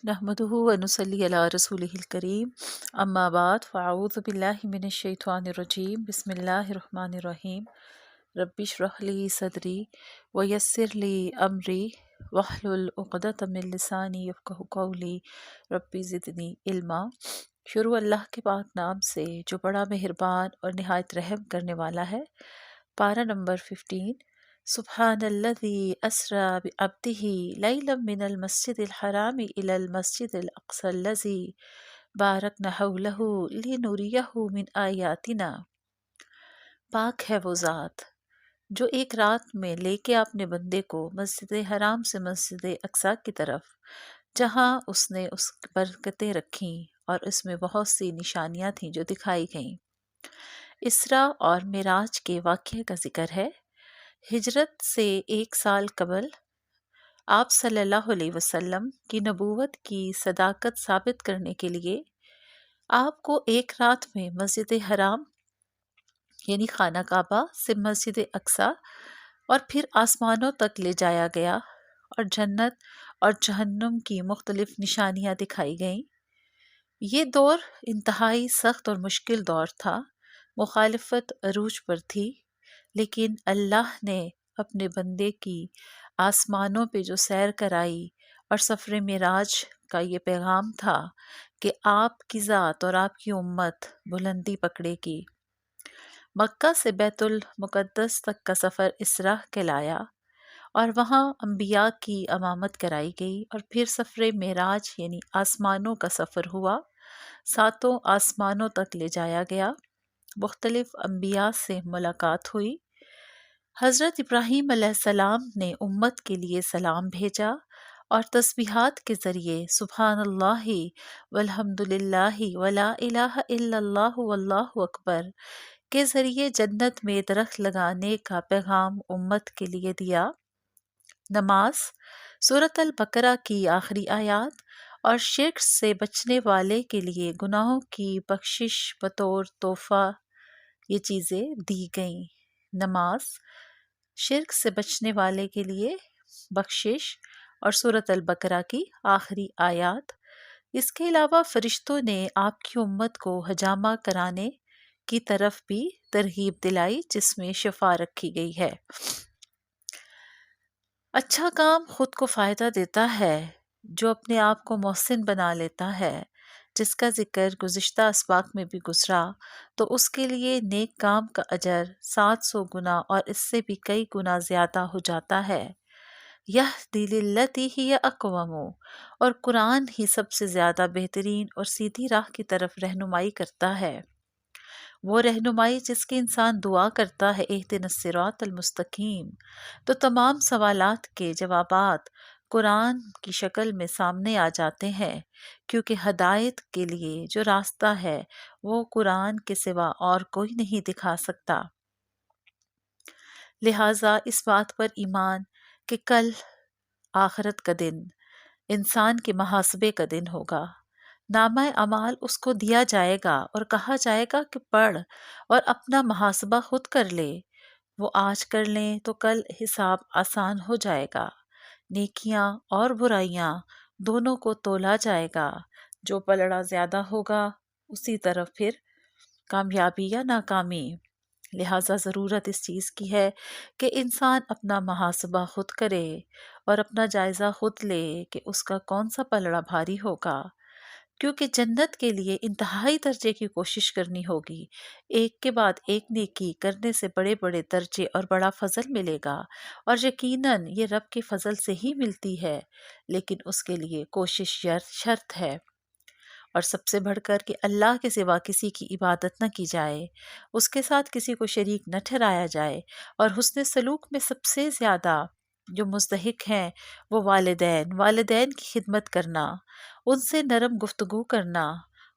نحمده ونصلي على رسوله الكريم اما بعد فاعوذ بالله من الشیطان الرجیم بسم اللہ الرحمن الرحیم رب اشرح لي صدری ویسر لي امری واحلل عقدۃ من لسانی یفقهوا قولی رب زدنی علما۔ شروع اللہ کے پاک نام سے جو بڑا مہربان اور نہایت رحم کرنے والا ہے۔ پارہ نمبر 15۔ سبحان الذی اسری بعبدہ لیلا من المسجد الحرام الی المسجد الاقصی الذی بارکنا حولہ لنریہ من آیاتنا۔ پاک ہے وہ ذات جو ایک رات میں لے کے اپنے بندے کو مسجد حرام سے مسجد اقصی کی طرف، جہاں اس نے اس برکتیں رکھیں اور اس میں بہت سی نشانیاں تھیں جو دکھائی گئیں۔ اسرا اور معراج کے واقعے کا ذکر ہے۔ ہجرت سے 1 سال قبل آپ صلی اللہ علیہ وسلم کی نبوت کی صداقت ثابت کرنے کے لیے آپ کو ایک رات میں مسجد حرام یعنی خانہ کعبہ سے مسجد اقصی اور پھر آسمانوں تک لے جایا گیا اور جنت اور جہنم کی مختلف نشانیاں دکھائی گئیں۔ یہ دور انتہائی سخت اور مشکل دور تھا، مخالفت عروج پر تھی، لیکن اللہ نے اپنے بندے کی آسمانوں پہ جو سیر کرائی اور سفر معراج کا یہ پیغام تھا کہ آپ کی ذات اور آپ کی امت بلندی پکڑے گی۔ مکہ سے بیت المقدس تک کا سفر اسراء کہلایا اور وہاں انبیاء کی امامت کرائی گئی، اور پھر سفر معراج یعنی آسمانوں کا سفر ہوا، 7 آسمانوں تک لے جایا گیا، مختلف انبیاء سے ملاقات ہوئی۔ حضرت ابراہیم علیہ السلام نے امت کے لیے سلام بھیجا اور تسبیحات کے ذریعے سبحان اللہ والحمد للہ ولا الہ الا اللہ واللہ اکبر کے ذریعے جنت میں درخت لگانے کا پیغام امت کے لیے دیا۔ نماز سورۃ البقرہ کی آخری آیات اور شرک سے بچنے والے کے لیے گناہوں کی بخشش بطور تحفہ یہ چیزیں دی گئیں۔ نماز شرک سے بچنے والے کے لیے بخشش اور سورۃ البقرہ کی آخری آیات۔ اس کے علاوہ فرشتوں نے آپ کی امت کو حجامہ کرانے کی طرف بھی ترغیب دلائی، جس میں شفا رکھی گئی ہے۔ اچھا کام خود کو فائدہ دیتا ہے، جو اپنے آپ کو محسن بنا لیتا ہے، جس کا ذکر گزشتہ اسباق میں بھی گزرا، تو اس کے لیے نیک کام کا اجر 700 گنا اور اس سے بھی کئی گنا زیادہ ہو جاتا ہے۔ یہدی للتی ہی اقوم، اور قرآن ہی سب سے زیادہ بہترین اور سیدھی راہ کی طرف رہنمائی کرتا ہے، وہ رہنمائی جس کی انسان دعا کرتا ہے اہدنا الصراط المستقیم، تو تمام سوالات کے جوابات قرآن کی شکل میں سامنے آ جاتے ہیں، کیونکہ ہدایت کے لیے جو راستہ ہے وہ قرآن کے سوا اور کوئی نہیں دکھا سکتا۔ لہٰذا اس بات پر ایمان کہ کل آخرت کا دن انسان کے محاسبے کا دن ہوگا، نامہ اعمال اس کو دیا جائے گا اور کہا جائے گا کہ پڑھ اور اپنا محاسبہ خود کر لے، وہ آج کر لیں تو کل حساب آسان ہو جائے گا۔ نیکیاں اور برائیاں دونوں کو تولا جائے گا، جو پلڑا زیادہ ہوگا اسی طرف پھر کامیابی یا ناکامی۔ لہٰذا ضرورت اس چیز کی ہے کہ انسان اپنا محاسبہ خود کرے اور اپنا جائزہ خود لے کہ اس کا کون سا پلڑا بھاری ہوگا، کیونکہ جنت کے لیے انتہائی درجے کی کوشش کرنی ہوگی۔ ایک کے بعد ایک نیکی کرنے سے بڑے بڑے درجے اور بڑا فضل ملے گا، اور یقیناً یہ رب کے فضل سے ہی ملتی ہے، لیکن اس کے لیے کوشش شرط ہے۔ اور سب سے بڑھ کر کہ اللہ کے سوا کسی کی عبادت نہ کی جائے، اس کے ساتھ کسی کو شریک نہ ٹھہرایا جائے، اور حسن سلوک میں سب سے زیادہ جو مستحق ہیں وہ والدین کی خدمت کرنا، ان سے نرم گفتگو کرنا،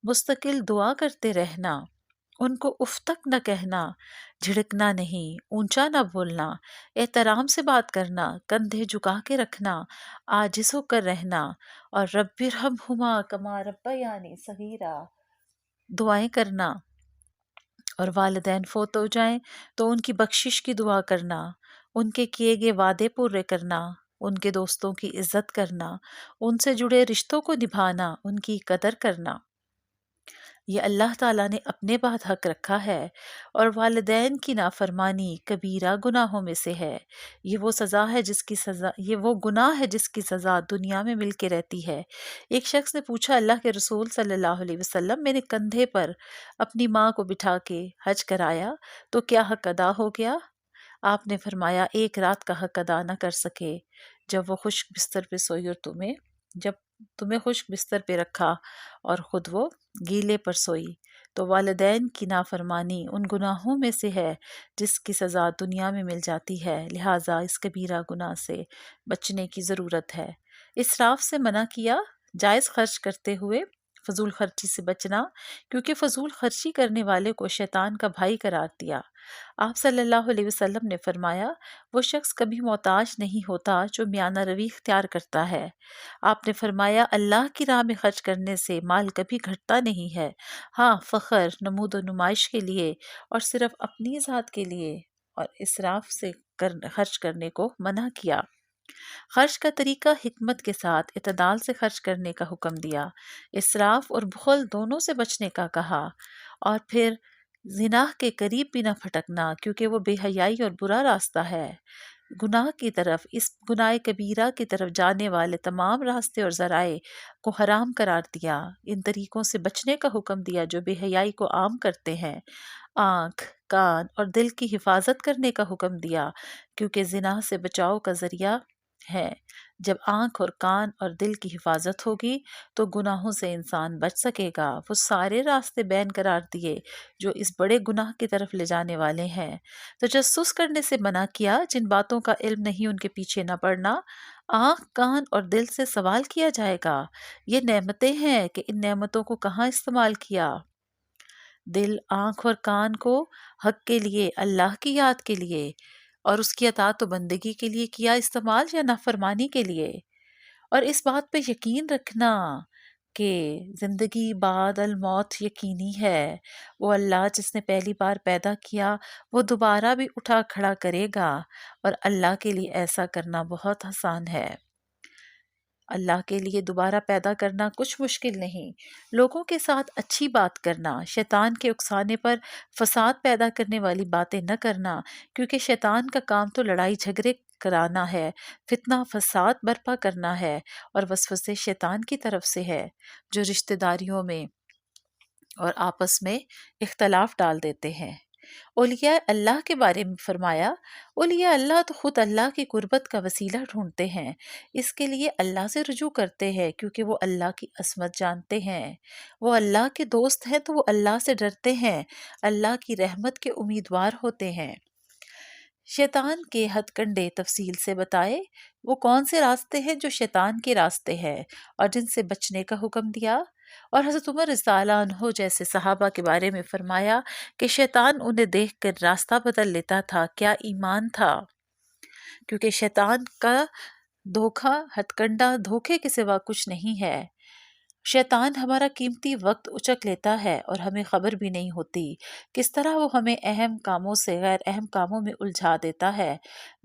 مستقل دعا کرتے رہنا، ان کو اف تک نہ کہنا، جھڑکنا نہیں، اونچا نہ بولنا، احترام سے بات کرنا، کندھے جھکا کے رکھنا، عاجز ہو کر رہنا، اور رب ارحمہما کما ربیانی صغیرا دعائیں کرنا، اور والدین فوت ہو جائیں تو ان کی بخشش کی دعا کرنا، ان کے کیے گئے وعدے پورے کرنا، ان کے دوستوں کی عزت کرنا، ان سے جڑے رشتوں کو نبھانا، ان کی قدر کرنا، یہ اللہ تعالیٰ نے اپنے بعد حق رکھا ہے۔ اور والدین کی نافرمانی کبیرہ گناہوں میں سے ہے۔ یہ وہ گناہ ہے جس کی سزا دنیا میں مل کے رہتی ہے۔ ایک شخص نے پوچھا، اللہ کے رسول صلی اللہ علیہ وسلم، میں نے کندھے پر اپنی ماں کو بٹھا کے حج کرایا تو کیا حق ادا ہو گیا؟ آپ نے فرمایا، ایک رات کا حق ادا نہ کر سکے جب وہ خشک بستر پہ سوئی اور جب تمہیں خشک بستر پہ رکھا اور خود وہ گیلے پر سوئی، تو والدین کی نافرمانی ان گناہوں میں سے ہے جس کی سزا دنیا میں مل جاتی ہے، لہٰذا اس کبیرہ گناہ سے بچنے کی ضرورت ہے۔ اسراف سے منع کیا، جائز خرچ کرتے ہوئے فضول خرچی سے بچنا، کیونکہ فضول خرچی کرنے والے کو شیطان کا بھائی قرار دیا۔ آپ صلی اللہ علیہ وسلم نے فرمایا، وہ شخص کبھی محتاج نہیں ہوتا جو میانہ روی اختیار کرتا ہے۔ آپ نے فرمایا، اللہ کی راہ میں خرچ کرنے سے مال کبھی گھٹتا نہیں ہے، ہاں فخر، نمود و نمائش کے لیے اور صرف اپنی ذات کے لیے، اور اسراف سے خرچ کرنے کو منع کیا۔ خرچ کا طریقہ حکمت کے ساتھ اعتدال سے خرچ کرنے کا حکم دیا، اسراف اور بخل دونوں سے بچنے کا کہا، اور پھر زناح کے قریب بھی نہ پھٹکنا، کیونکہ وہ بے حیائی اور برا راستہ ہے۔ گناہ کی طرف، اس گناہ کبیرہ کی طرف جانے والے تمام راستے اور ذرائع کو حرام قرار دیا، ان طریقوں سے بچنے کا حکم دیا جو بے حیائی کو عام کرتے ہیں۔ آنکھ، کان اور دل کی حفاظت کرنے کا حکم دیا، کیونکہ زنا سے بچاؤ کا ذریعہ ہے۔ جب آنکھ اور کان اور دل کی حفاظت ہوگی تو گناہوں سے انسان بچ سکے گا۔ وہ سارے راستے بین قرار دیے جو اس بڑے گناہ کی طرف لے جانے والے ہیں۔ تجسس کرنے سے منع کیا، جن باتوں کا علم نہیں ان کے پیچھے نہ پڑنا۔ آنکھ، کان اور دل سے سوال کیا جائے گا، یہ نعمتیں ہیں کہ ان نعمتوں کو کہاں استعمال کیا؟ دل، آنکھ اور کان کو حق کے لیے، اللہ کی یاد کے لیے اور اس کی اطاعت و بندگی کے لیے کیا استعمال، یا نافرمانی کے لیے؟ اور اس بات پہ یقین رکھنا کہ زندگی بعد الموت یقینی ہے۔ وہ اللہ جس نے پہلی بار پیدا کیا وہ دوبارہ بھی اٹھا کھڑا کرے گا، اور اللہ کے لیے ایسا کرنا بہت آسان ہے۔ اللہ کے لیے دوبارہ پیدا کرنا کچھ مشکل نہیں۔ لوگوں کے ساتھ اچھی بات کرنا، شیطان کے اکسانے پر فساد پیدا کرنے والی باتیں نہ کرنا، کیونکہ شیطان کا کام تو لڑائی جھگڑے کرانا ہے، فتنہ فساد برپا کرنا ہے، اور وسوسے شیطان کی طرف سے ہے جو رشتہ داریوں میں اور آپس میں اختلاف ڈال دیتے ہیں۔ اولیاء اللہ کے بارے میں فرمایا، اولیاء اللہ تو خود اللہ کی قربت کا وسیلہ ڈھونڈتے ہیں، اس کے لیے اللہ سے رجوع کرتے ہیں، کیونکہ وہ اللہ کی عظمت جانتے ہیں۔ وہ اللہ کے دوست ہیں تو وہ اللہ سے ڈرتے ہیں، اللہ کی رحمت کے امیدوار ہوتے ہیں۔ شیطان کے ہتھ کنڈے تفصیل سے بتائے، وہ کون سے راستے ہیں جو شیطان کے راستے ہیں اور جن سے بچنے کا حکم دیا۔ اور حضرت عمر رضی اللہ عنہ جیسے صحابہ کے بارے میں فرمایا کہ شیطان انہیں دیکھ کر راستہ بدل لیتا تھا، کیا ایمان تھا! کیونکہ شیطان کا دھوکہ، ہتھ کنڈا دھوکے کے سوا کچھ نہیں ہے۔ شیطان ہمارا قیمتی وقت اچک لیتا ہے اور ہمیں خبر بھی نہیں ہوتی، کس طرح وہ ہمیں اہم کاموں سے غیر اہم کاموں میں الجھا دیتا ہے،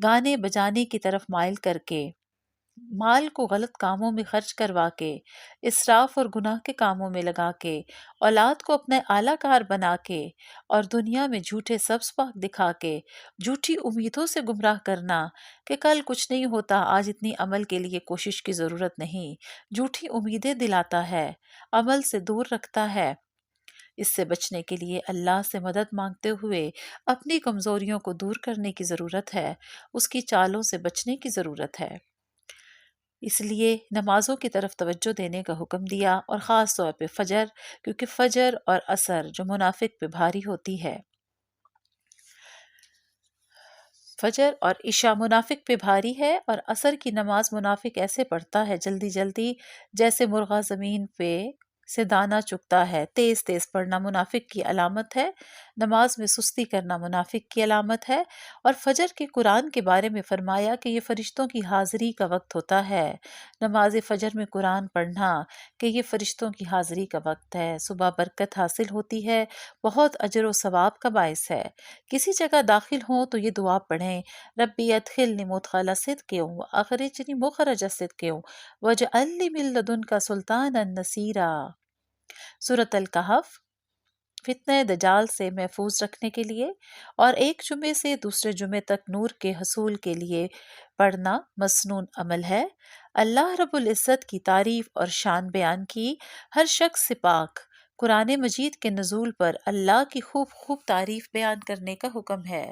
گانے بجانے کی طرف مائل کر کے، مال کو غلط کاموں میں خرچ کروا کے، اسراف اور گناہ کے کاموں میں لگا کے، اولاد کو اپنے اعلیٰ کار بنا کے، اور دنیا میں جھوٹے سبز پاک دکھا کے، جھوٹی امیدوں سے گمراہ کرنا کہ کل کچھ نہیں ہوتا، آج اتنی عمل کے لیے کوشش کی ضرورت نہیں، جھوٹی امیدیں دلاتا ہے، عمل سے دور رکھتا ہے۔ اس سے بچنے کے لیے اللہ سے مدد مانگتے ہوئے اپنی کمزوریوں کو دور کرنے کی ضرورت ہے، اس کی چالوں سے بچنے کی ضرورت ہے۔ اس لیے نمازوں کی طرف توجہ دینے کا حکم دیا، اور خاص طور پہ فجر، کیونکہ فجر اور عصر جو منافق پہ بھاری ہوتی ہے، فجر اور عشاء منافق پہ بھاری ہے، اور عصر کی نماز منافق ایسے پڑھتا ہے جلدی جلدی جیسے مرغا زمین پہ سے دانہ چگتا ہے۔ تیز تیز پڑھنا منافق کی علامت ہے، نماز میں سستی کرنا منافق کی علامت ہے، اور فجر کے قرآن کے بارے میں فرمایا کہ یہ فرشتوں کی حاضری کا وقت ہوتا ہے۔ نماز فجر میں قرآن پڑھنا کہ یہ فرشتوں کی حاضری کا وقت ہے، صبح برکت حاصل ہوتی ہے، بہت اجر و ثواب کا باعث ہے۔ کسی جگہ داخل ہوں تو یہ دعا پڑھیں، ربی ادخلنی مدخل صدق واخرجنی مخرج صدق واجعل لی من لدنک سلطانا نصیرا۔ سورۃ الکہف فتنہ دجال سے محفوظ رکھنے کے لیے اور ایک جمعے سے دوسرے جمعے تک نور کے حصول کے لیے پڑھنا مسنون عمل ہے۔ اللہ رب العزت کی تعریف اور شان بیان کی، ہر شخص سے پاک قرآن مجید کے نزول پر اللہ کی خوب خوب تعریف بیان کرنے کا حکم ہے۔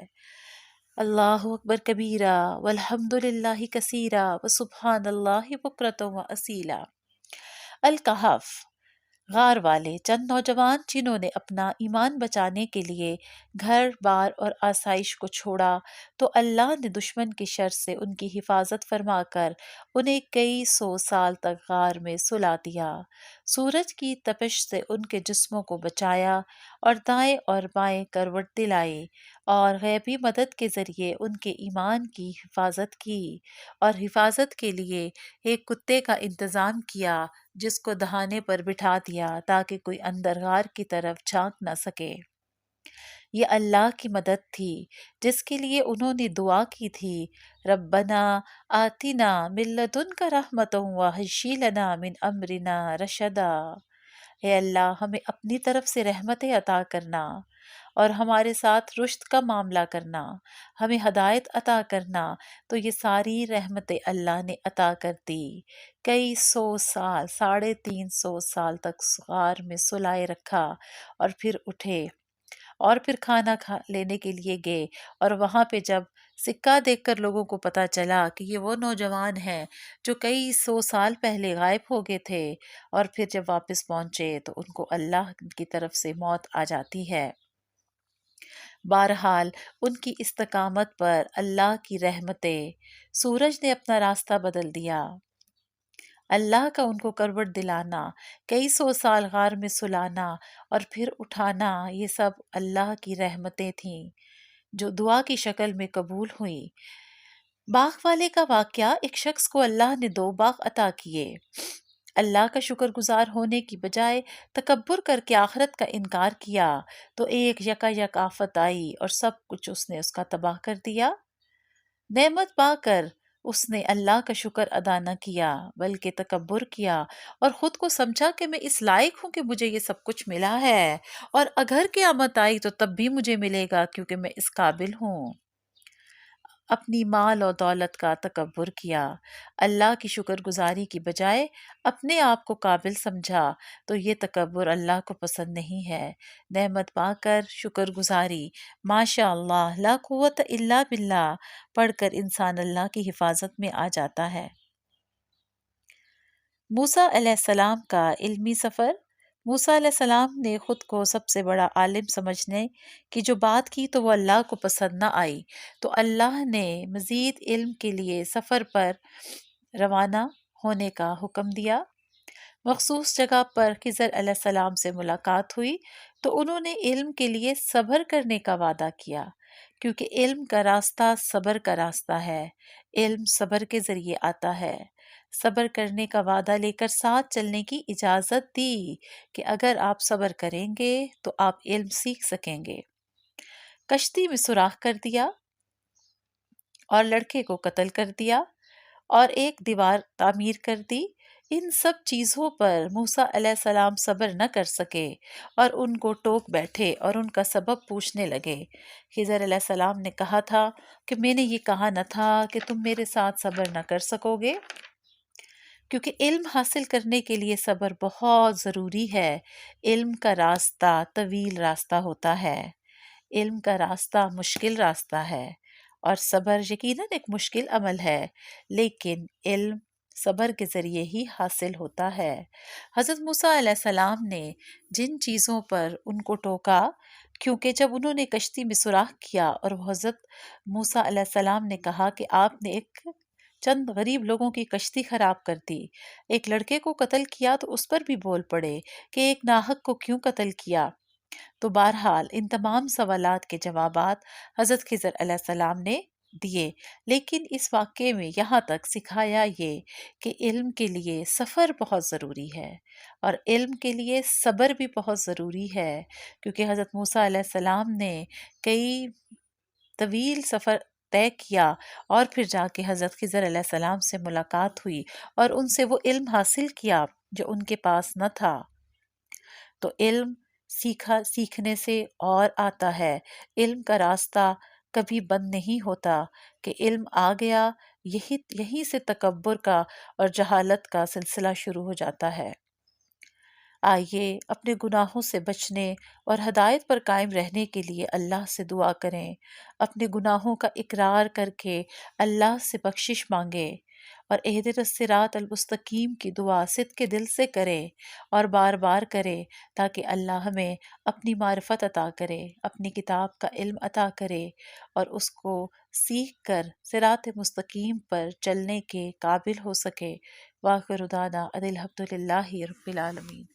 اللہ اکبر کبیرہ والحمد للہ کثیرہ وسبحان اللہ بکرۃ و اصیلا۔ الکہف غار والے چند نوجوان جنہوں نے اپنا ایمان بچانے کے لیے گھر بار اور آسائش کو چھوڑا تو اللہ نے دشمن کی شر سے ان کی حفاظت فرما کر انہیں کئی سو سال تک غار میں سلا دیا، سورج کی تپش سے ان کے جسموں کو بچایا اور دائیں اور بائیں کروٹ دلائی اور غیبی مدد کے ذریعے ان کے ایمان کی حفاظت کی، اور حفاظت کے لیے ایک کتے کا انتظام کیا جس کو دہانے پر بٹھا دیا تاکہ کوئی اندر غار کی طرف جھانک نہ سکے۔ یہ اللہ کی مدد تھی جس کے لیے انہوں نے دعا کی تھی، ربنا آتنا من لدنک رحمتا وہیئ لنا من امرنا رشدا۔ اے اللہ ہمیں اپنی طرف سے رحمتیں عطا کرنا اور ہمارے ساتھ رشد کا معاملہ کرنا، ہمیں ہدایت عطا کرنا۔ تو یہ ساری رحمتیں اللہ نے عطا کر دی۔ کئی سو سال 350 سال تک غار میں سلائے رکھا اور پھر اٹھے اور پھر کھانا لینے کے لیے گئے، اور وہاں پہ جب سکہ دیکھ کر لوگوں کو پتا چلا کہ یہ وہ نوجوان ہیں جو کئی سو سال پہلے غائب ہو گئے تھے، اور پھر جب واپس پہنچے تو ان کو اللہ کی طرف سے موت آ جاتی ہے۔ بہرحال ان کی استقامت پر اللہ کی رحمتیں، سورج نے اپنا راستہ بدل دیا، اللہ کا ان کو کروٹ دلانا، کئی سو سال غار میں سلانا اور پھر اٹھانا، یہ سب اللہ کی رحمتیں تھیں جو دعا کی شکل میں قبول ہوئیں۔ باغ والے کا واقعہ، ایک شخص کو اللہ نے 2 باغ عطا کیے۔ اللہ کا شکر گزار ہونے کی بجائے تکبر کر کے آخرت کا انکار کیا تو ایک یکا یک آفت آئی اور سب کچھ اس نے اس کا تباہ کر دیا۔ نعمت پا کر اس نے اللہ کا شکر ادا نہ کیا بلکہ تکبر کیا اور خود کو سمجھا کہ میں اس لائق ہوں کہ مجھے یہ سب کچھ ملا ہے، اور اگر قیامت آئی تو تب بھی مجھے ملے گا کیونکہ میں اس قابل ہوں۔ اپنی مال اور دولت کا تکبر کیا، اللہ کی شکر گزاری کی بجائے اپنے آپ کو قابل سمجھا تو یہ تکبر اللہ کو پسند نہیں ہے۔ نعمت پا کر شکر گزاری، ماشاء اللہ لا قوت الا باللہ پڑھ کر انسان اللہ کی حفاظت میں آ جاتا ہے۔ موسیٰ علیہ السلام کا علمی سفر۔ موسیٰ علیہ السلام نے خود کو سب سے بڑا عالم سمجھنے کی جو بات کی تو وہ اللہ کو پسند نہ آئی، تو اللہ نے مزید علم کے لیے سفر پر روانہ ہونے کا حکم دیا۔ مخصوص جگہ پر خضر علیہ السلام سے ملاقات ہوئی تو انہوں نے علم کے لیے صبر کرنے کا وعدہ کیا، کیونکہ علم کا راستہ صبر کا راستہ ہے، علم صبر کے ذریعے آتا ہے۔ صبر کرنے کا وعدہ لے کر ساتھ چلنے کی اجازت دی کہ اگر آپ صبر کریں گے تو آپ علم سیکھ سکیں گے۔ کشتی میں سوراخ کر دیا اور لڑکے کو قتل کر دیا اور ایک دیوار تعمیر کر دی۔ ان سب چیزوں پر موسیٰ علیہ السلام صبر نہ کر سکے اور ان کو ٹوک بیٹھے اور ان کا سبب پوچھنے لگے۔ خضر علیہ السلام نے کہا تھا کہ میں نے یہ کہا نہ تھا کہ تم میرے ساتھ صبر نہ کر سکو گے، کیونکہ علم حاصل کرنے کے لیے صبر بہت ضروری ہے۔ علم کا راستہ طویل راستہ ہوتا ہے، علم کا راستہ مشکل راستہ ہے، اور صبر یقیناً ایک مشکل عمل ہے، لیکن علم صبر کے ذریعے ہی حاصل ہوتا ہے۔ حضرت موسیٰ علیہ السلام نے جن چیزوں پر ان کو ٹوکا، کیونکہ جب انہوں نے کشتی میں سوراخ کیا اور حضرت موسیٰ علیہ السلام نے کہا کہ آپ نے ایک چند غریب لوگوں کی کشتی خراب کر دی، ایک لڑکے کو قتل کیا تو اس پر بھی بول پڑے کہ ایک ناحق کو کیوں قتل کیا۔ تو بہرحال ان تمام سوالات کے جوابات حضرت خضر علیہ السلام نے دیے، لیکن اس واقعے میں یہاں تک سکھایا یہ کہ علم کے لیے سفر بہت ضروری ہے، اور علم کے لیے صبر بھی بہت ضروری ہے، کیونکہ حضرت موسیٰ علیہ السلام نے کئی طویل سفر طے کیا اور پھر جا کے حضرت خضر علیہ السلام سے ملاقات ہوئی اور ان سے وہ علم حاصل کیا جو ان کے پاس نہ تھا۔ تو علم سیکھنے سے اور آتا ہے، علم کا راستہ کبھی بند نہیں ہوتا کہ علم آ گیا، یہیں سے تکبر کا اور جہالت کا سلسلہ شروع ہو جاتا ہے۔ آئیے اپنے گناہوں سے بچنے اور ہدایت پر قائم رہنے کے لیے اللہ سے دعا کریں، اپنے گناہوں کا اقرار کر کے اللہ سے بخشش مانگیں اور اہدنا الصراط المستقیم کی دعا صدق کے دل سے کریں اور بار بار کریں، تاکہ اللہ ہمیں اپنی معرفت عطا کرے، اپنی کتاب کا علم عطا کرے اور اس کو سیکھ کر صراط مستقیم پر چلنے کے قابل ہو سکے۔ وآخر دعوانا ان الحمد للہ رب العالمین۔